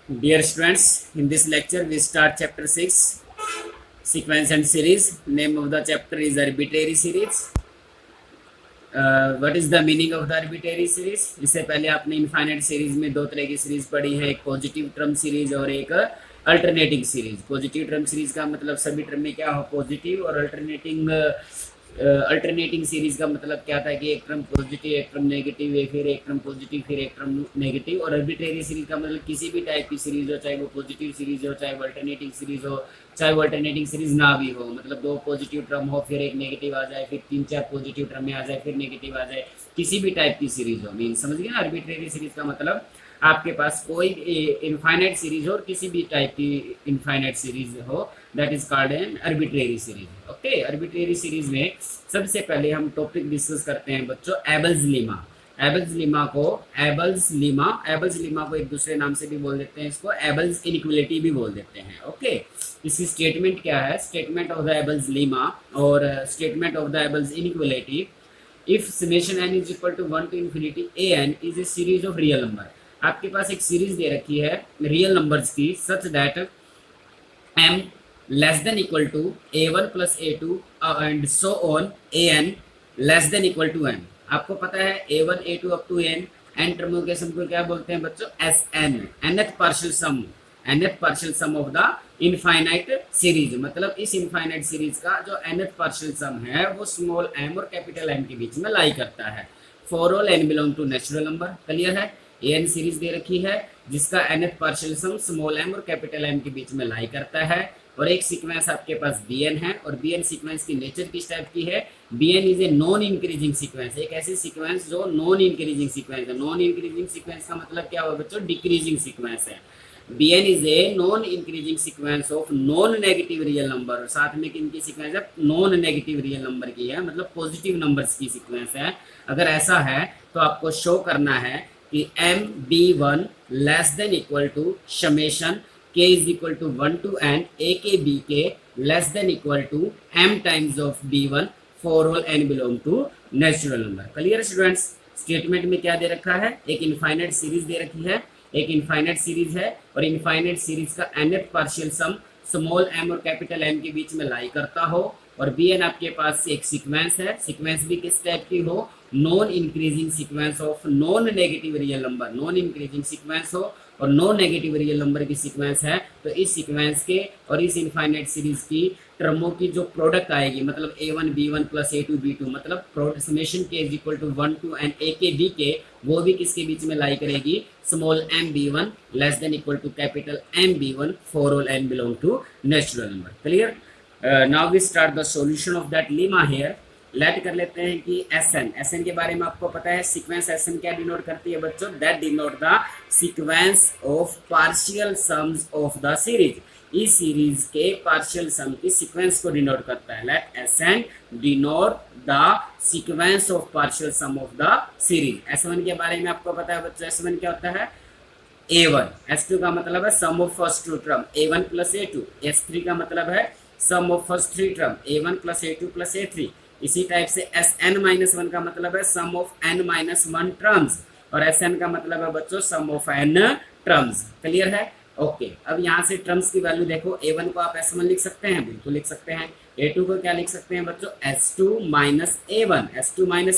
Dear students, in this lecture we start chapter 6, sequence and series. Name of the chapter is arbitrary series. What is the meaning of the arbitrary series? इससे पहले आपने infinite series में दो तरह की series पढ़ी है, एक पॉजिटिव टर्म सीरीज और एक alternating series. Positive term series का मतलब सभी टर्म में क्या हो पॉजिटिव, और अल्टरनेटिंग सीरीज का मतलब क्या था कि एक टर्म पॉजिटिव एक टर्म नेगेटिव है, फिर एक टर्म पॉजिटिव फिर एक टर्म नेगेटिव। और अर्बिट्रेरी सीरीज का मतलब किसी भी टाइप की सीरीज हो, चाहे वो पॉजिटिव सीरीज हो, चाहे वो अल्टरनेटिंग सीरीज हो, चाहे वो अल्टरनेटिंग सीरीज ना भी हो, मतलब दो पॉजिटिव टर्म हो फिर एक नेगेटिव आ जाए, फिर तीन चार पॉजिटिव टर्म में आ जाए, फिर नेगेटिव आ जाए, किसी भी टाइप की सीरीज हो। मीन समझ गए ना? अर्बिट्रेरी सीरीज का मतलब आपके पास कोई इनफाइनाइट सीरीज हो और किसी भी टाइप की इनफाइनाइट सीरीज हो, that is called an arbitrary series. Okay, arbitrary series में सबसे पहले हम टॉपिक डिस्कस करते हैं बच्चों एबल्स लीमा। एबल्स लीमा को एक दूसरे नाम से भी बोल देते हैं, इसको एबल्स इनइक्वालिटी भी बोल देते हैं। ओके, इसकी स्टेटमेंट क्या है? Statement of the Abel's lemma और statement of the Abel's inequality. If summation n is equal to 1 to infinity an is a series of real number. आपके पास एक सीरीज दे रखी है रियल नंबर्स की, such that m less than equal to a1 plus a2 and so on an less than equal to n। आपको पता है a1 a2 up to n, n टर्मों के सम को क्या बोलते हैं बच्चों? Sn, nth partial sum of the infinite series. मतलब इस इनफाइनाइट सीरीज का जो nth पार्शियल सम है वो स्मॉल m और कैपिटल M के बीच में लाई करता है। For all n belong to natural number. Clear है? an सीरीज दे रखी है जिसका nth partial sum small m और कैपिटल M के बीच में लाई करता है, और एक सीक्वेंस आपके पास bn है, और bn सीक्वेंस की नेचर किस टाइप की है? bn is a non increasing sequence, एक ऐसी सीक्वेंस जो नॉन इंक्रीजिंग सीक्वेंस है। नॉन इंक्रीजिंग सीक्वेंस का मतलब क्या हुआ बच्चों? डिक्रीजिंग सीक्वेंस है। bn is a non increasing sequence of non negative real number. साथ में किनकी सीक्वेंस है? नॉन नेगेटिव रियल नंबर की है, मतलब पॉजिटिव नंबर्स की सीक्वेंस है। अगर ऐसा है तो आपको शो करना है कि mb1 less than equal to summation k is equal to 1 to n a k b k less than equal to m times of b1 for all n belong to natural number. Clear students? Statement में क्या दे रखा है? एक infinite series दे रखी है, एक infinite series है, और इनफाइनाइट सीरीज का nth partial sum small m और कैपिटल M के बीच में लाई करता हो, और bn आपके पास एक सीक्वेंस है। सीक्वेंस भी किस टाइप की हो? Non increasing sequence of non negative real number. Non increasing sequence हो और नॉन नेगेटिव रियल नंबर की सीक्वेंस है, तो इस सीक्वेंस के और इस इनफाइनाइट सीरीज की टर्मों की जो प्रोडक्ट आएगी, मतलब a1 b1 plus a2 b2, मतलब summation k is equal to 1 to n a k b k, वो भी किसके बीच में लाई करेगी? Small m b1 less than equal to capital M b1 for all n belong to natural number. Clear? Now we start the solution of that lemma here. Let कर लेते हैं कि SN के बारे में आपको पता है। सीक्वेंस एसएन क्या डिनोट करती है बच्चों? That denote the sequence of partial sums of the series. इस सीरीज के पार्शियल सम की सीक्वेंस को डिनोट करता है। Let SN denote the sequence of partial sum of the series. S one के बारे में आपको पता है बच्चों, एस1 क्या होता है? a1। s2 का मतलब है sum of first two term a1 plus a2। s3 का मतलब है sum of first three term a1 plus a2 plus a3। इसी टाइप से Sn-1 का मतलब है सम ऑफ n-1 टर्म्स, और Sn का मतलब है बच्चों sum of n terms. Clear है? ओके, अब यहाँ से टर्म्स की वैल्यू देखो। a1 को आप s1 लिख सकते हैं, बिल्कुल लिख सकते हैं। a2 को क्या लिख सकते हैं बच्चों? s2 minus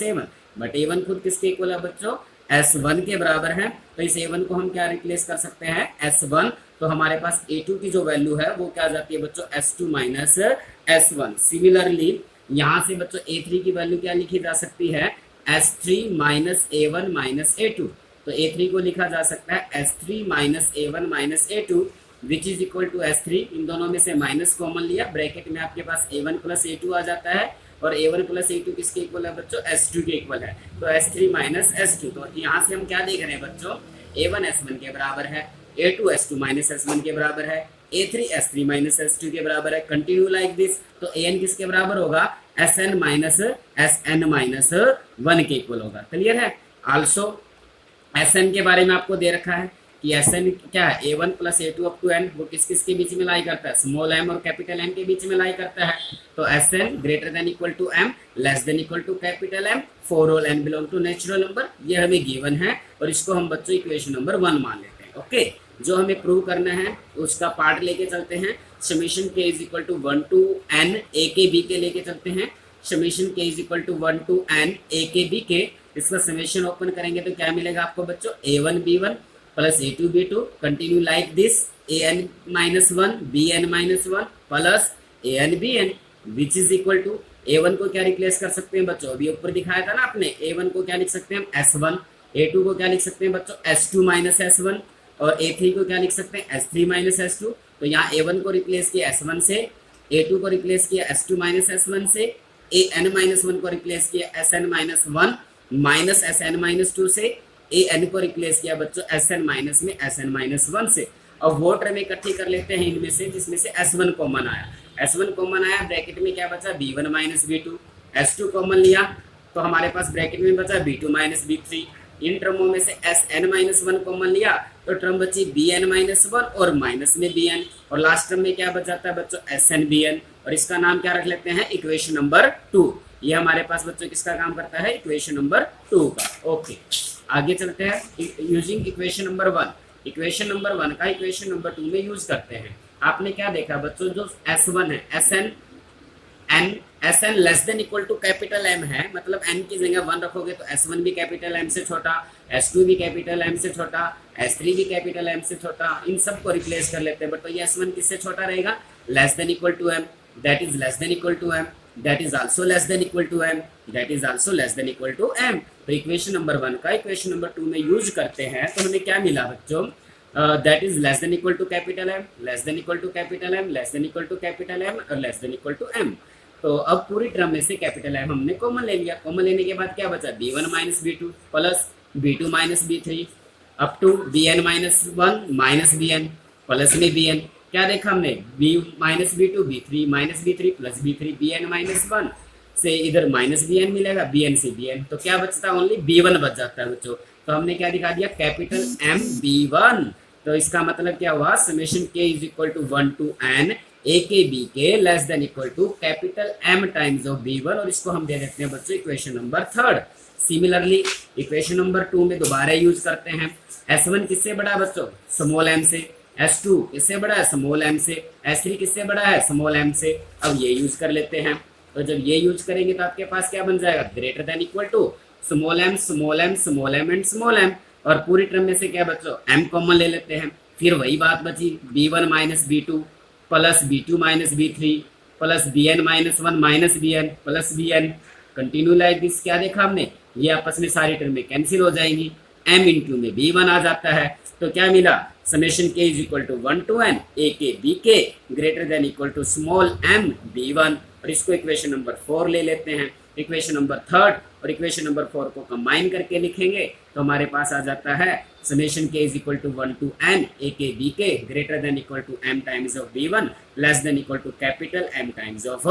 a1, but a1 खुद किसके इक्वल है बच्चों? s1 के बराबर है, तो इस a1 को हम क्या रिप्लेस कर सकते हैं? s1। तो हमारे पास a2 की जो वैल्यू है वो क्या आ जाती है बच्चों? s2 minus s1। सिमिलरली यहाँ से बच्चों a3 की वैल्यू क्या लिखी जा सकती है? s3 minus a1 minus a2। तो a3 को लिखा जा सकता है s3 minus a1 minus a2 which is equal to s3। इन दोनों में से माइनस कॉमन लिया, ब्रैकेट में आपके पास a1 प्लस a2 आ जाता है, और a1 प्लस a2 किसके इक्वल है बच्चों? s2 के इक्वल है, तो s3 माइनस s2। तो यहाँ से हम क्या देख रहे हैं बच्चों? a1 s1 के बराबर है, a2 s2 माइनस s1 के बराबर है, a3 s3 माइनस s2 के बराबर है। Continue like this. तो an किसके बराबर होगा? sn माइनस 1 के इक्वल होगा। क्लियर है? आल्सो sn के बारे में आपको दे रखा है कि sn क्या है? a1 plus a2 up to n, वो किस किस के बीच में लाई करता है? स्मॉल m और कैपिटल M के बीच में लाई करता है। तो sn greater than equal to m less than equal to capital M for all n belong to natural number. ये हमें गिवन है, और इसको हम बच्चों इक्वेशन नंबर 1 मान लेते हैं। ओके, जो हमें प्रूव करना है उसका पार्ट लेके चलते हैं। Summation k is equal to 1 to n a k b k लेके चलते हैं। Summation k is equal to 1 to n a k b के, इसका समेशन ओपन करेंगे तो क्या मिलेगा आपको बच्चों, a1 b1 plus a2 b2 continue like this, an minus one b N minus one plus an bn which is equal to a1 को क्या रिप्लेस कर सकते हैं बच्चों, अभी ऊपर दिखाया था ना आपने, a1 को क्या लिख सकते हैं हम s1, a2 को क्या लिख सकते हैं बच्चों s2 माइनस s1 और a3 को क्या लिख सकते हैं s3 माइनस s2। तो यहाँ a1 को रिप्लेस किया s1 से, a2 को रिप्लेस किया s2 माइनस s1 से, an माइनस वन को रिप्लेस किया sn minus one minus sn minus two से, an को रिप्लेस किया बच्चों sn माइनस में sn माइनस वन से। अब वो टर्म इकट्ठी कर लेते हैं इनमें से जिसमें से s1 कॉमन आया, s1 कॉमन आया, ब्रैकेट में क्या बचा b1 minus b2, s2 common लिया तो हमारे पास ब्रैकेट में बचा b2 माइनस b3। इन टर्मों में से sn माइनस वन कॉमन लिया तो टर्म बची bn माइनस वन और माइनस में bn, और लास्ट टर्म में क्या बचाता है बच्चों sn bn, और इसका नाम क्या रख लेते हैं इक्वेशन नंबर 2। ये हमारे पास बच्चों किसका काम करता है, इक्वेशन नंबर 2 का। ओके आगे चलते हैं। Using equation number 1, equation number 1 का इक्वेशन नंबर 2 में यूज करते हैं। आपने क्या देखा बच्चों, जो s1 है Sn less than equal to capital M है, मतलब n की जगह 1 रखोगे तो S1 भी कैपिटल M से छोटा, S2 भी कैपिटल M से छोटा, S3 भी कैपिटल M से छोटा, इन सब को रिप्लेस कर लेते हैं। बट तो ये S1 किससे छोटा रहेगा, less than equal to M, that is less than equal to M, that is also less than equal to M, that is also less than equal to M। तो equation number 1 का equation number 2 में use करते हैं तो हमें क्या मिला बच्चों, that is less than equal to capital M, less than equal to capital M, less than equal to capital M और less than equal to M। तो अब पूरी टर्म में से कैपिटल M हमने कॉमन ले लिया, कॉमन लेने के बाद क्या बचा b1 minus b2 plus b2 minus b3 up to bn minus one minus bn plus में bn, क्या देखा हमने b minus b2 b3 minus b3 plus b3 bn minus one से इधर माइनस bn मिलेगा, bn से bn, तो क्या बचता है ओनली b1 बच जाता है बच्चों। तो हमने क्या दिखा दिया कैपिटल M b1, तो इसका मतलब क्या हुआ, summation k is equal to 1 to n a k b k less than equal to capital M times of b1, और इसको हम दे देते हैं बच्चों equation number 3। Similarly equation number 2 में दोबारा यूज करते हैं। S1 किससे बड़ा है बच्चों, स्मॉल m से, S2 किससे बड़ा है, स्मॉल m से, S3 किससे बड़ा है, स्मॉल m से। अब ये यूज कर लेते हैं, तो जब ये यूज करेंगे तो आपके पास क्या बन जाएगा, greater than equal to small m small m small m and small m, और पूरी टर्म में से क्या बच्चों m कॉमन ले लेते हैं। फिर वही बात बची b1 minus b2 plus b2 minus b3 plus bn minus one minus bn plus bn, continue like this. क्या देखा हमने, ये आपस में सारी टर्में कैंसिल हो जाएंगी, m इंटू में b1 आ जाता है, तो क्या मिला summation k is equal to 1 to n a k b k greater than equal to small m b1, और इसको इक्वेशन नंबर 4 ले लेते हैं। इक्वेशन नंबर 3 और इक्वेशन नंबर 4 को कंबाइन करके लिखेंगे तो हमारे पास आ जाता है summation k is equal to 1 to n a k b k greater than equal to m times of b1 less than equal to capital M times of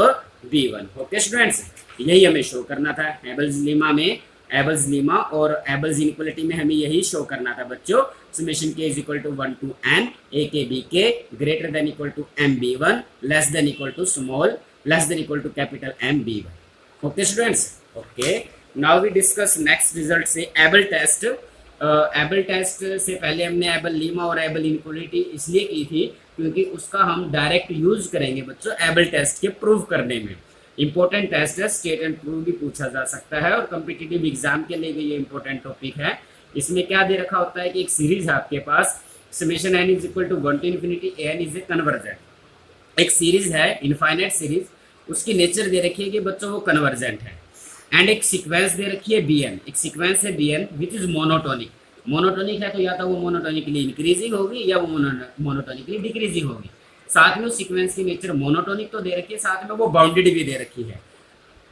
b1। Okay students, यही हमें show करना था एबल्स Lima में, एबल्स lemma और एबल्स inequality में हमें यही show करना था बच्चों। Summation k is equal to 1 to n a k b k greater than equal to m b1 less than equal to small less than equal to capital M b1। Okay students, okay now we discuss next result से Abel test. Abel test से पहले हमने Abel lemma और Abel inequality इसलिए की थी क्योंकि उसका हम डायरेक्ट यूज करेंगे बच्चों एबल टेस्ट के प्रूव करने में। इंपॉर्टेंट टेस्ट है, स्टेट एंड प्रूव भी पूछा जा सकता है और कॉम्पिटिटिव एग्जाम के लिए भी ये इंपॉर्टेंट टॉपिक है। इसमें क्या दे रखा होता है कि एक सीरीज है आपके पास, summation n is equal to 1 to infinity an is a convergent. एक सीरीज है इनफाइनाइट सीरीज, उसकी नेचर दे रखी है कि बच्चों वो कन्वर्जेंट है, एंड एक सीक्वेंस दे रखी है bn, एक सीक्वेंस है bn which is monotonic. Monotonic है तो या तो वो मोनोटोनिकली इंक्रीजिंग होगी या वो मोनोटोनिकली डिक्रीजिंग होगी। साथ में उस सीक्वेंस की नेचर मोनोटोनिक तो दे रखी है, साथ में वो बाउंडेड भी दे रखी है।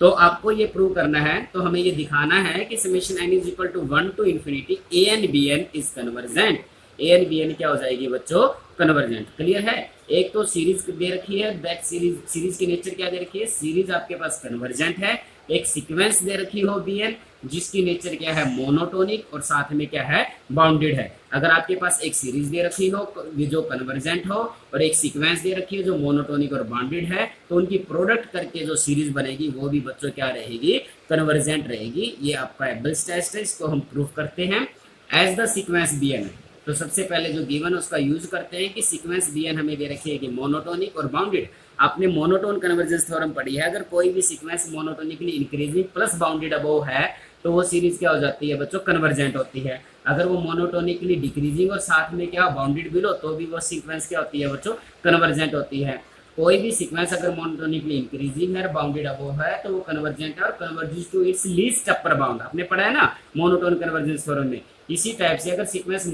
तो आपको ये प्रूव करना है, तो हमें ये दिखाना है कि summation n is equal to 1 to infinity an bn is convergent. an bn क्या हो जाएगी बच्चों, कन्वर्जेंट। क्लियर है, एक तो सीरीज दे रखी है, दैट सीरीज की नेचर क्या दे रखी है, सीरीज आपके पास कन्वर्जेंट है। एक सीक्वेंस दे रखी हो bn जिसकी नेचर क्या है, मोनोटोनिक, और साथ में क्या है, बाउंडेड है। अगर आपके पास एक सीरीज दे रखी हो जो कन्वर्जेंट हो और एक सीक्वेंस दे रखी है जो मोनोटोनिक और बाउंडेड है, तो उनकी प्रोडक्ट करके जो सीरीज बनेगी वो भी बच्चों क्या रहेगी, कन्वर्जेंट रहेगी। ये आपका एबल्स टेस्ट है, इसको हम प्रूव करते हैं। एज द सीक्वेंस bn, तो सबसे पहले जो गिवन उसका यूज करते हैं कि सीक्वेंस बी एन हमें दे रखी है कि मोनोटोनिक और बाउंडेड। आपने मोनोटोन कन्वर्जेंस थ्योरम पढ़ी है, अगर कोई भी sequence monotonically increasing plus bounded above है तो वो सीरीज क्या हो जाती है बच्चों, कन्वर्जेंट होती है। अगर वो मोनोटोनिकली डिक्रीजिंग और साथ में क्या बाउंडेड बिलो तो भी वो सीक्वेंस क्या होती है बच्चों, कन्वर्जेंट होती है। कोई भी सीक्वेंस अगर मोनोटोनिकली इंक्रीजिंग है, बाउंडेड अबोव है तो वो कन्वर्जेंट है और convergence to its least upper bound. आपने पढ़ा है ना मोनोटोन कन्वर्जेंस थ्योरम में। इसी टाइप से अगर सीक्वेंस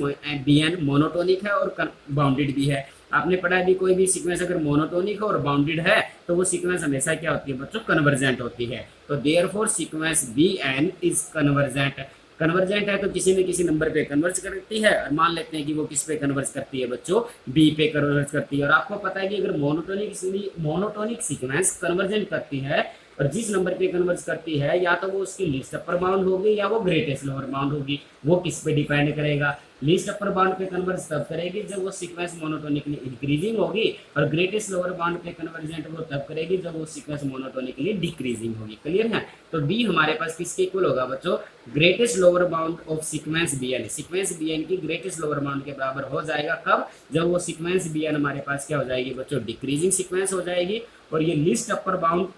बी एन मोनोटोनिक है और बाउंडेड भी है, आपने पढ़ा है भी कोई भी सीक्वेंस अगर मोनोटोनिक है और बाउंडेड है तो वो सीक्वेंस हमेशा क्या होती है बच्चों, कन्वर्जेंट होती है। तो therefore sequence b N is convergent. Convergent है तो किसी न किसी नंबर पे कन्वर्ज करती है, और मान लेते हैं कि वो किस पे कन्वर्ज करती है बच्चों, बी पे कन्वर्ज करती है। और आपको पता है कि अगर मोनोटोनिक सीक्वेंस कन्वर्जेंट करती है और जिस नंबर पे कन्वर्ज करती है, या तो वो उसकी लीस्ट अपर बाउंड होगी या वो ग्रेटेस्ट लोअर बाउंड होगी। वो किस पे डिपेंड करेगा, लीस्ट अपर बाउंड पे कन्वर्ज तब करेगी जब वो सीक्वेंस मोनोटोनिकली इंक्रीजिंग होगी, और ग्रेटेस्ट लोअर बाउंड पे कन्वर्जेंट वो तब करेगी जब वो सीक्वेंस मोनोटोनिकली डिक्रीजिंग होगी। क्लियर है? तो बी हमारे पास किसके इक्वल होगा बच्चों, greatest lower bound of sequence b n. Sequence b n की ग्रेटेस्ट लोअर बाउंड के बराबर हो जाएगा कब, जब वो सीक्वेंस बी एन हमारे पास क्या हो जाएगी बच्चों, डिक्रीजिंग सीक्वेंस हो जाएगी। और ये list upper bound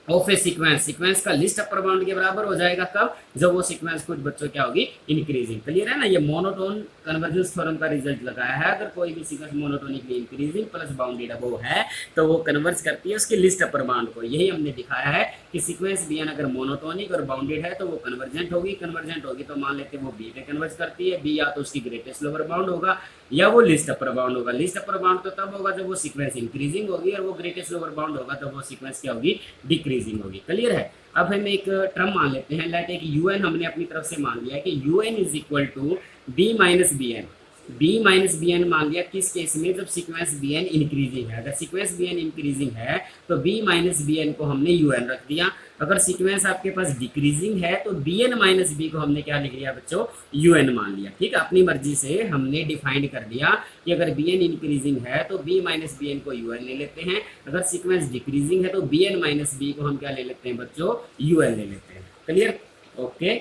of A sequence का लिस्ट अपर बाउंड के बराबर हो जाएगा कब, जब वो सीक्वेंस कुछ बच्चों क्या होगी, इंक्रीजिंग। क्लियर है ना? ये मोनोटोन कन्वर्जेंस थ्योरम का रिजल्ट लगाया है। अगर कोई भी sequence monotonically increasing plus bounded above है तो वो कन्वर्ज करती है उसकी लिस्ट अपर बाउंड को। यही हमने दिखाया है कि सीक्वेंस बी एन अगर मोनोटोनिक और बाउंडेड है तो वो कन्वर्जेंट होगी तो मान लेते हैं वो बी पे कन्वर्ज करती है। बी या तो उसकी ग्रेटेस्ट लोअर बाउंड होगा या वो लिस्ट अपर बाउंड होगा। लिस्ट अपर बाउंड तो तब होगा जब वो सीक्वेंस इंक्रीजिंग होगी, और वो ग्रेटेस्ट लोअर बाउंड होगा तो वो सीक्वेंस क्या होगी, डिक्रीजिंग होगी। क्लियर है? अब हम एक टर्म मान लेते हैं, लेट एक यू एन हमने अपनी तरफ से मान लिया कि u n is equal to b minus B n. B minus B n मान लिया किस केस में, जब सीक्वेंस बी एन इंक्रीजिंग है। अगर सीक्वेंस बी एन इंक्रीजिंग है तो बी माइनस बी एन को हमने यू एन रख दिया। अगर सीक्वेंस आपके पास डिक्रीजिंग है तो बी एन माइनस बी को हमने क्या लिख लिया बच्चों, यू एन मान लिया। ठीक है, अपनी मर्जी से हमने डिफाइन कर दिया कि अगर बी एन इंक्रीजिंग है तो बी माइनस बी एन को यू एन ले लेते हैं, अगर सीक्वेंस डिक्रीजिंग है तो बी एन माइनस बी को हम क्या ले लेते हैं बच्चों, यू एन ले लेते हैं। क्लियर? ओके।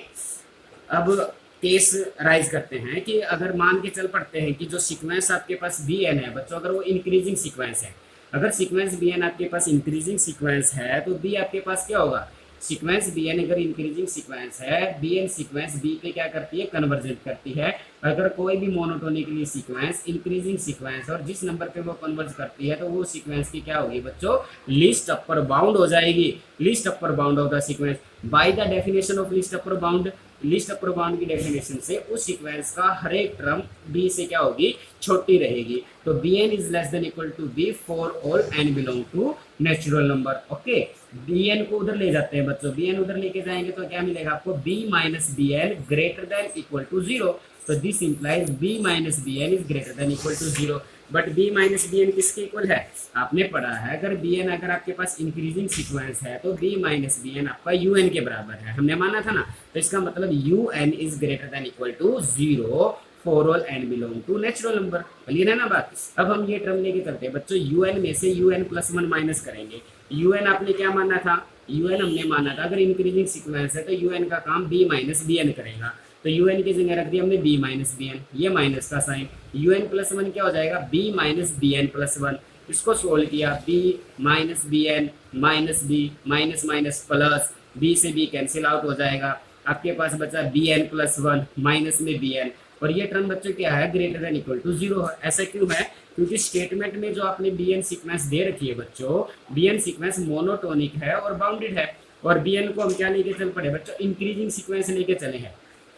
अब केस राइज करते हैं कि अगर मान के चल पड़ते हैं कि जो सीक्वेंस आपके पास बी एन है बच्चों, अगर वो इंक्रीजिंग सीक्वेंस है, अगर सीक्वेंस बी एन आपके पास इंक्रीजिंग सीक्वेंस है तो बी आपके पास क्या होगा, सीक्वेंस बी एन अगर इंक्रीजिंग सीक्वेंस है, बी एन सीक्वेंस बी पे क्या करती है, कन्वर्जेंट करती है। अगर कोई भी मोनोटोनिकली सीक्वेंस इंक्रीजिंग सीक्वेंस और जिस नंबर पे वो कन्वर्ज करती है तो वो सीक्वेंस की क्या होगी बच्चों, लिस्ट अपर बाउंड हो जाएगी। List upper bound of the sequence bye the definition of list upper bound. List upper bound की डेफिनेशन से उस सीक्वेंस का हर एक टर्म बी से क्या होगी, छोटी रहेगी। तो B N is less than equal to b for all n belong to natural number. Okay, b n को उधर ले जाते हैं बच्चों, बी एन उधर लेके जाएंगे तो क्या मिलेगा आपको, B minus B N greater than equal to zero. तो this implies B minus B N is greater than equal to zero. But B minus B N किसके इक्वल है, आपने पढ़ा है अगर बी एन अगर आपके पास इंक्रीजिंग सीक्वेंस है तो बी माइनस बी एन आपका यू एन के बराबर है, हमने माना था ना। तो इसका मतलब u n is greater than equal to zero for all n belong to natural number. Clear है ना बात? अब हम ये टर्म लेके चलते हैं बच्चों, यू एन में से u N plus one minus करेंगे। यू एन आपने क्या माना था, यू एन हमने माना था अगर इंक्रीजिंग सीक्वेंस है तो यू एन का काम बी माइनस बी एन करेगा। तो यू एन की जगह रख दिया हमने बी माइनस बी एन, ये माइनस का sign, u N plus one क्या हो जाएगा, b minus B N plus one. इसको सोल्व किया, b minus B N minus b minus minus plus, b से बी कैंसिल आउट हो जाएगा, आपके पास बचा b N plus one minus में बी एन। और ये टर्म बच्चों क्या है, greater than equal to zero है। ऐसा क्यों है, क्योंकि स्टेटमेंट में जो आपने बी एन सीक्वेंस दे रखी है बच्चों, बी एन सीक्वेंस मोनोटोनिक है और बाउंडेड है, और बी एन को हम क्या लेके चल पड़े बच्चों, इंक्रीजिंग सीक्वेंस लेके चले हैं।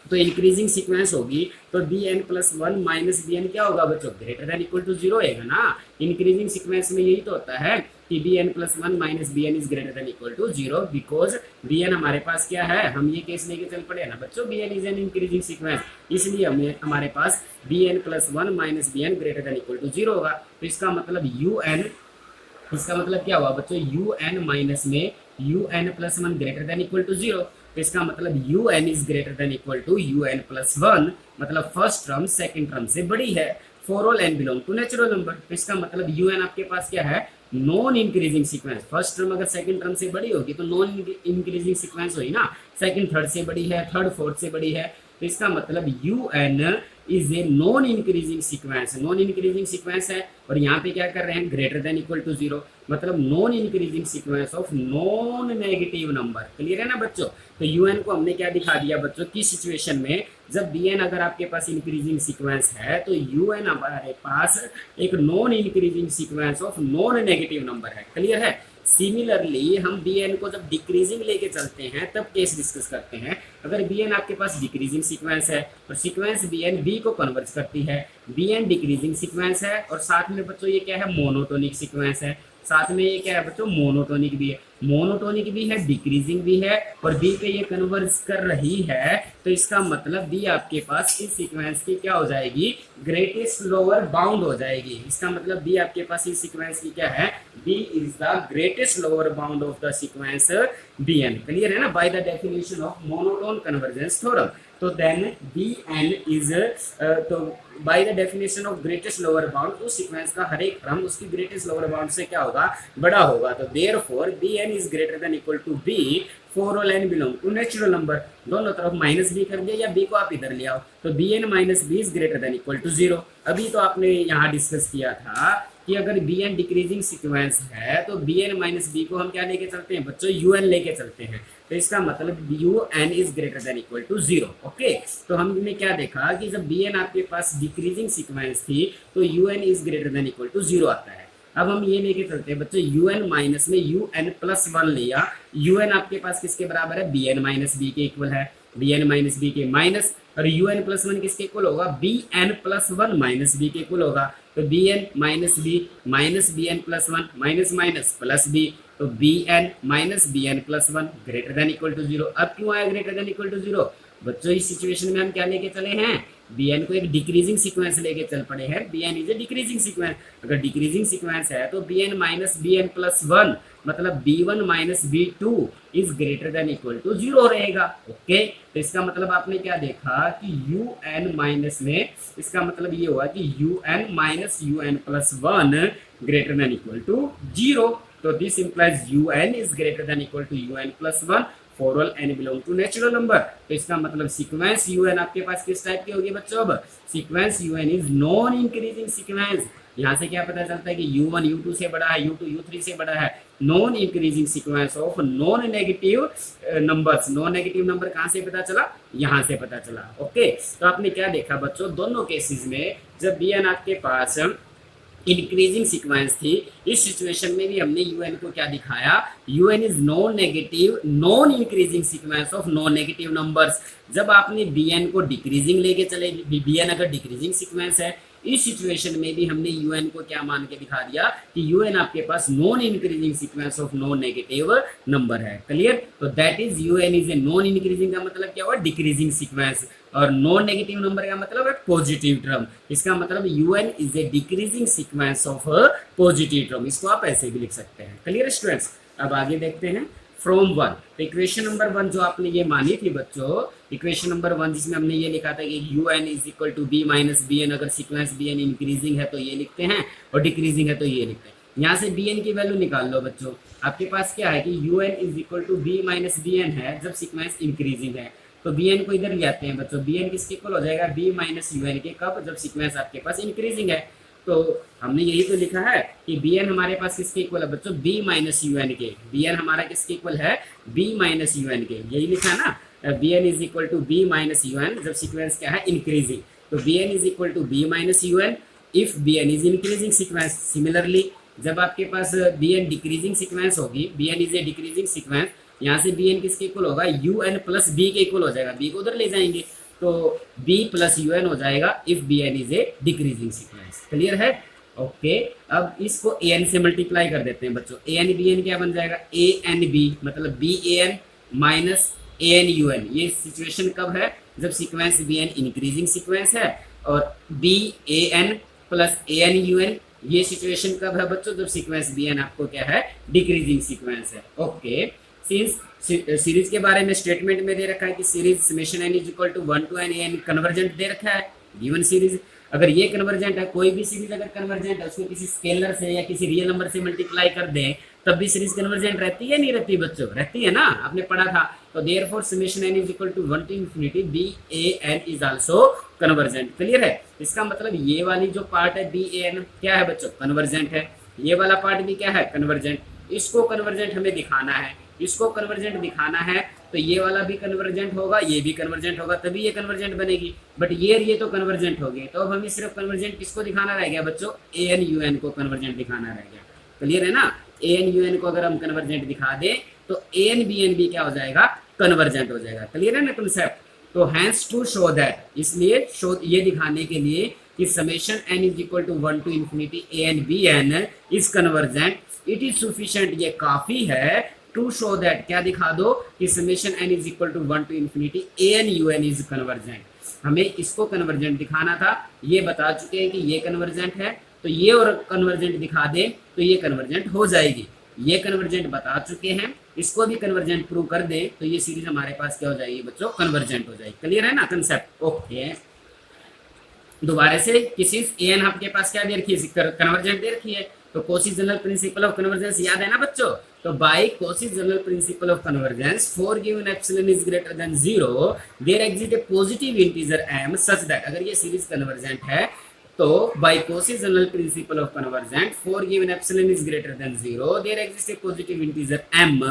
तो इंक्रीजिंग सीक्वेंस होगी तो B N plus one minus B n क्या होगा बच्चों, greater than equal to zero होगा ना। इंक्रीजिंग सीक्वेंस में यही तो होता है कि b N plus one minus B N is greater than equal to zero, because b n हमारे पास क्या है, हम ये केस लेके चल पड़े ना बच्चों, B N is an increasing sequence, इसलिए हमें हमारे पास B N plus one minus B N greater than equal to zero होगा। तो इसका मतलब यू एन, इसका मतलब क्या हुआ बच्चों, यू एन माइनस में you N plus one greater than equal to zero. तो इसका मतलब u n is greater than equal to u N plus one, मतलब फर्स्ट टर्म सेकंड टर्म से बड़ी है। For all n belong to natural number. तो इसका मतलब यू एन आपके पास क्या है, non increasing sequence. First term अगर सेकंड टर्म से बड़ी होगी तो नॉन इंक्रीजिंग सीक्वेंस हुई ना, सेकंड थर्ड से बड़ी है, थर्ड फोर्थ से बड़ी है। तो इसका मतलब u n is a non increasing sequence. Non increasing sequence है और यहाँ पे क्या कर रहे हैं, ग्रेटर देन इक्वल टू 0, मतलब non increasing sequence of non negative number. Clear है ना बच्चों। तो यूएन को हमने क्या दिखा दिया बच्चों, किस सिचुएशन में, जब बी एन अगर आपके पास इंक्रीजिंग सीक्वेंस है तो यूएन हमारे पास एक non increasing sequence of non negative number है। क्लियर है। सिमिलरली हम बी एन को जब डिक्रीजिंग लेके चलते हैं तब केस डिस्कस करते हैं। अगर बी एन आपके पास डिक्रीजिंग सीक्वेंस है और सीक्वेंस बी एन बी को कन्वर्ट करती है, बी एन डिक्रीजिंग सीक्वेंस है और साथ में बच्चों ये क्या है, मोनोटोनिक सीक्वेंस है, साथ में ये क्या है बच्चों, मोनोटोनिक भी है। मोनोटोनिक भी है, डिक्रीजिंग भी है और बी पे ये कन्वर्ज कर रही है, तो इसका मतलब बी आपके पास इस सीक्वेंस की क्या हो जाएगी, ग्रेटेस्ट लोअर बाउंड हो जाएगी। इसका मतलब बी आपके पास इस सीक्वेंस की क्या है, b is the greatest lower bound of the sequence b n. Clear है ना, by the definition of monotone convergence theorem. तो देन बी एन इज, तो by the definition of greatest lower bound, उस sequence का हर एक क्रम उसकी ग्रेटेस्ट लोअर बाउंड से क्या होगा, बड़ा होगा। तो therefore b N is greater than equal to b for all n belong to natural number. दोनों तरफ माइनस बी कर दिया या बी को आप इधर ले आओ, तो B N minus b is greater than equal to 0। अभी तो आपने यहाँ डिस्कस किया था कि अगर बी एन डिक्रीजिंग सीक्वेंस है तो बी एन माइनस बी को हम क्या लेके चलते हैं बच्चों, यू एन लेके चलते हैं। तो इसका मतलब u n is greater than equal to 0। Okay, तो हमने क्या देखा कि जब बी एन आपके पास डिक्रीजिंग सीक्वेंस थी तो u n is greater than equal to 0 आता है। अब हम ये लेके चलते हैं बच्चों, यू एन माइनस में यू एन प्लस 1 लिया, यू एन आपके पास किसके बराबर है, बी एन माइनस बी के इक्वल है, बी एन माइनस बी के माइनस, और यू एन प्लस 1 किसके इक्वल होगा, B N plus 1 minus B के इक्वल होगा। तो B N minus B N plus 1 minus minus plus B, तो B N minus B N plus 1 greater than equal to 0। अब क्यों आया ग्रेटर देन इक्वल टू 0 बच्चों, इस सिचुएशन में हम क्या लेके चले हैं, बी एन को एक डिक्रीजिंग सीक्वेंस लेके चल पड़े हैं। B N is a decreasing sequence, अगर डिक्रीजिंग सीक्वेंस है तो B N minus B N plus 1 मतलब b one minus b two is greater than equal to 0 रहेगा। ओके, तो इसका मतलब आपने क्या देखा कि यू एन माइनस में, इसका मतलब ये हुआ कि u N minus u N plus 1 greater than equal to 0। तो this implies u n is greater than equal to u N plus 1 for all n belong to natural number. तो इसका मतलब सीक्वेंस यू एन आपके पास किस type की होगी बच्चों, अब sequence u n is non increasing sequence. यहाँ से क्या पता चलता है कि u1 u2 से बड़ा है, u2 u3 से बड़ा है। Non increasing sequence of non negative numbers. Non negative number कहाँ से पता चला, यहाँ से पता चला। ओके, तो आपने क्या देखा बच्चों, दोनों केसेस में जब bn आपके पास इंक्रीजिंग सीक्वेंस थी, इस सिचुएशन में भी हमने यूएन को क्या दिखाया, UN is non negative non increasing sequence of non negative numbers. जब आपने बीएन को डिक्रीजिंग लेके चले, बीएन अगर डिक्रीजिंग सीक्वेंस है, इस सिचुएशन में भी हमने यूएन को क्या मान के दिखा दिया कि यूएन आपके पास non increasing sequence of non negative number है। क्लियर, तो that is u n is a non increasing का मतलब क्या हुआ, डिक्रीजिंग सीक्वेंस, और नॉन नेगेटिव नंबर का मतलब है पॉजिटिव टर्म। इसका मतलब u n is a decreasing sequence of positive term. इसको आप ऐसे भी लिख सकते हैं। क्लियर स्टूडेंट्स, अब आगे देखते हैं फ्रॉम 1। तो इक्वेशन नंबर 1 जो आपने ये मानी थी बच्चों, इक्वेशन नंबर 1 जिसमें हमने ये लिखा था कि u n is equal to b minus B n, अगर सीक्वेंस बी एन इंक्रीजिंग है तो ये लिखते हैं और डिक्रीजिंग है तो ये लिखते हैं। यहाँ से बी एन की वैल्यू निकाल लो बच्चों। आपके पास क्या है कि u n is equal to b minus B n है जब सीक्वेंस इंक्रीजिंग है, तो बी एन को इधर ले आते हैं बच्चों। बी एन किसके इक्वल हो जाएगा, बी माइनस यू एन के, कब, जब सीक्वेंस आपके पास इंक्रीजिंग है। तो हमने यही तो लिखा है कि बी एन हमारे पास किसके इक्वल है बच्चों, बी माइनस यू एन के। बी एन हमारा किसके इक्वल है, बी माइनस यू एन के, यही लिखा है ना। B N is equal to b minus u n जब सीक्वेंस क्या है, इंक्रीजिंग। तो B N is equal to b minus u n if b N is increasing sequence. Similarly जब आपके पास बी एन डिक्रीजिंग सीक्वेंस होगी, b N is a decreasing sequence, यहाँ से बी एन किसके इक्वल होगा, यू एन प्लस बी के equal हो जाएगा। बी को उधर ले जाएंगे तो बी प्लस यू एन हो जाएगा if b N is a decreasing sequence. Clear है। ओके, अब इसको ए एन से मल्टीप्लाई कर देते हैं बच्चों। ए एन बी एन क्या बन जाएगा, ए एन बी मतलब b a n minus a n u n. ये सिचुएशन कब है, जब sequence b n increasing sequence है, और b a n plus a n u n, ये सिचुएशन कब है बच्चों, जब सीक्वेंस बी एन आपको क्या है, डिक्रीजिंग सीक्वेंस है। ओके, सिंस सीरीज के बारे में स्टेटमेंट में दे रखा है कि series summation n is equal to 1 to n n convergent दे रखा है। गिवन सीरीज अगर ये कन्वर्जेंट है, कोई भी सीरीज अगर कन्वर्जेंट है, उसको किसी स्केलर से या किसी रियल नंबर से मल्टीप्लाई कर दें तब भी सीरीज कन्वर्जेंट रहती है नहीं रहती बच्चों? रहती है ना, आपने पढ़ा था। तो therefore summation n is equal to 1 to infinity b a n is also convergent. Clear है? इसका मतलब ये वाली जो पार्ट है बी ए एन क्या है बच्चों? कन्वर्जेंट है। ये वाला पार्ट भी क्या है? कन्वर्जेंट। इसको कन्वर्जेंट हमें दिखाना है, इसको कन्वर्जेंट दिखाना है, तो ये वाला भी कन्वर्जेंट होगा, ये भी कन्वर्जेंट होगा, तभी ये कन्वर्जेंट बनेगी। बट ये तो कन्वर्जेंट हो गए, तो अब हमें सिर्फ कन्वर्जेंट किसको दिखाना रह गया बच्चों? ए एन यू एन को कन्वर्जेंट दिखाना रह गया। क्लियर है ना? ए एन यू एन को अगर हम कन्वर्जेंट दिखा दें तो ए एन बी एन भी क्या हो जाएगा? कन्वर्जेंट हो जाएगा। क्लियर है ना कंसेप्ट? तो हैंस टू शो दैट, इसलिए शो ये दिखाने के लिए कि summation n is equal to 1 to infinity a n b N is convergent, it is sufficient, ये काफी है टू शो दैट, क्या दिखा दो कि summation n is equal to 1 to infinity a n u n is convergent. हमें इसको convergent दिखाना था, ये बता चुके हैं कि ये कन्वर्जेंट है, तो ये और कन्वर्जेंट दिखा दे तो ये कन्वर्जेंट हो जाएगी। ये कन्वर्जेंट बता चुके हैं, इसको भी कन्वर्जेंट प्रूव कर दे तो ये सीरीज हमारे पास क्या हो जाएगी बच्चों? कन्वर्जेंट हो जाएगी। क्लियर है ना कंसेप्ट? ओके, दोबारा से किसी ए एन आपके पास क्या दे रखी है? कन्वर्जेंट दे रखी है। तो Cauchy general principle of convergence याद है ना बच्चों? तो by Cauchy general principle of convergence for given epsilon is greater than 0 there exist a positive integer m such that, अगर ये सीरीज कन्वर्जेंट है तो by Cauchy general principle of convergent for given epsilon is greater than 0 there exist a positive integer m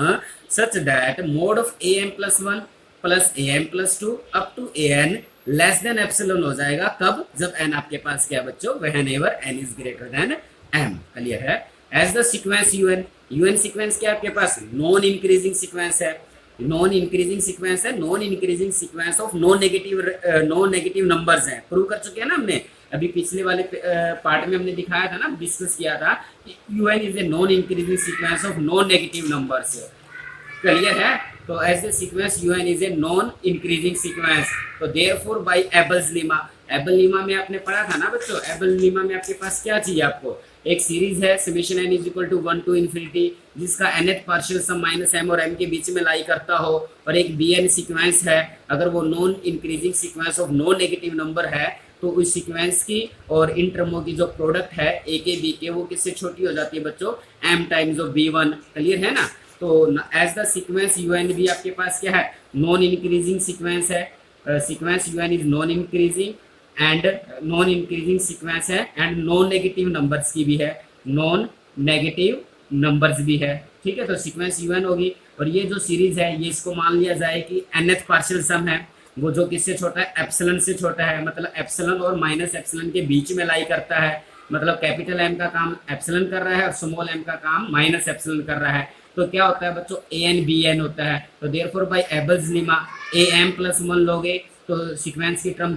such that mod of am plus 1 plus am plus 2 up to an less than epsilon हो जाएगा। कब? जब n आपके पास क्या बच्चों? Whenever n is greater than m। Clear है? As the sequence un sequence क्या आपके पास? नॉन इंक्रीजिंग सीक्वेंस है, नॉन इंक्रीजिंग सीक्वेंस है, non increasing sequence of non negative numbers है। प्रूव कर चुके हैं ना हमने, अभी पिछले वाले पार्ट में हमने दिखाया था ना, डिस्कस किया था कि un is a non increasing sequence of non negative numbers. Clear है? तो as a sequence un is a non increasing sequence. तो therefore by Abel's lemma, Abel lemma में आपने पढ़ा था ना बच्चों? एबल लीमा में आपके पास क्या चाहिए? आपको एक सीरीज है summation n is equal to 1 to infinity जिसका nth partial sum minus m और m के बीच में लाई करता हो, और एक bn सीक्वेंस है, अगर वो non increasing sequence of non negative number है तो उस सीक्वेंस की और इन टर्मों की जो प्रोडक्ट है a के b के, वो किससे छोटी हो जाती है बच्चों? m times of b1। Clear है ना? तो एज द सीक्वेंस un भी आपके पास क्या है? नॉन इंक्रीजिंग सीक्वेंस है। Sequence un is non increasing and non increasing sequence है, एंड नॉन नेगेटिव नंबर्स की भी है, नॉन नेगेटिव नंबर्स भी है। ठीक है? तो सीक्वेंस un होगी, और ये जो सीरीज है ये इसको मान लिया जाए कि nth पार्शियल सम है, वो जो किससे छोटा है? एप्सिलॉन से छोटा है, मतलब एप्सिलॉन और माइनस एप्सिलॉन के बीच में लाई करता है, मतलब कैपिटल M का काम एप्सिलॉन कर रहा है और स्मॉल m का काम माइनस एप्सिलॉन कर रहा है। तो क्या होता है बच्चों? an bn होता है। तो therefore by Abel's lemma am plus 1 लोगे तो सीक्वेंस की टर्म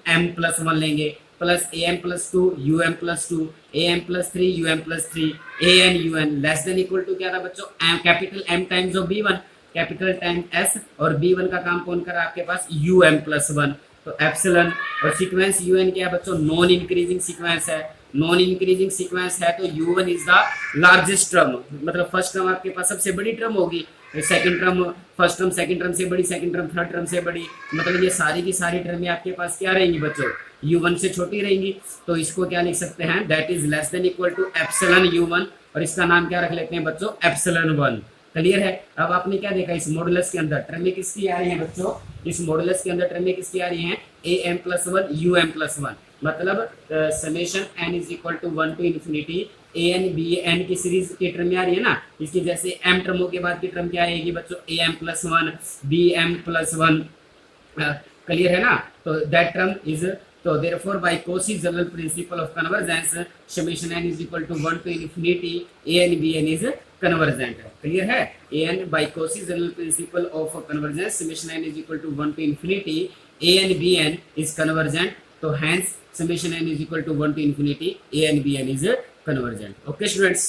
um प्लस 1 लेंगे, plus am plus 2 um plus 2 am plus 3 um plus 3 an un less than equal to क्या था बच्चों? Capital M times of b1, capital time s, और b1 का काम कौन कर रहा है आपके पास? um plus 1। तो एप्सिलॉन, और सीक्वेंस un क्या है बच्चों? नॉन इंक्रीजिंग सीक्वेंस है। नॉन इंक्रीजिंग सीक्वेंस है तो u1 is the largest term, मतलब फर्स्ट टर्म आपके पास सबसे बड़ी टर्म होगी, second term first term second term से बड़ी, सेकंड टर्म थर्ड टर्म से बड़ी, मतलब ये सारी की सारी टर्में आपके पास क्या रहेंगी बच्चों? u1 से छोटी रहेंगी। तो इसको क्या लिख सकते हैं? That is less than equal to epsilon u1, और इसका नाम क्या रख लेते हैं बच्चों? एप्सिलॉन 1। क्लियर है? अब आपने क्या देखा? इस मॉडुलस के अंदर टर्में किसकी आ रही हैं बच्चों? इस मॉडुलस के अंदर टर्में किसकी आ रही हैं? am प्लस 1 um प्लस 1, मतलब summation n is equal to 1 to infinity an bn की सीरीज की टर्म आ रही है ना, इसकी जैसे m टर्मों के बाद की टर्म क्या आएगी बच्चों? am plus 1 bm plus 1। Clear है ना? तो दैट टर्म इज, तो therefore by Cauchy general principle of convergence summation n is equal to 1 to infinity an bn is convergent. Clear है? an by Cauchy general principle of convergence summation n is equal to 1 to infinity an bn is convergent. तो hence summation n is equal to 1 to infinity an bn is convergent. Okay students.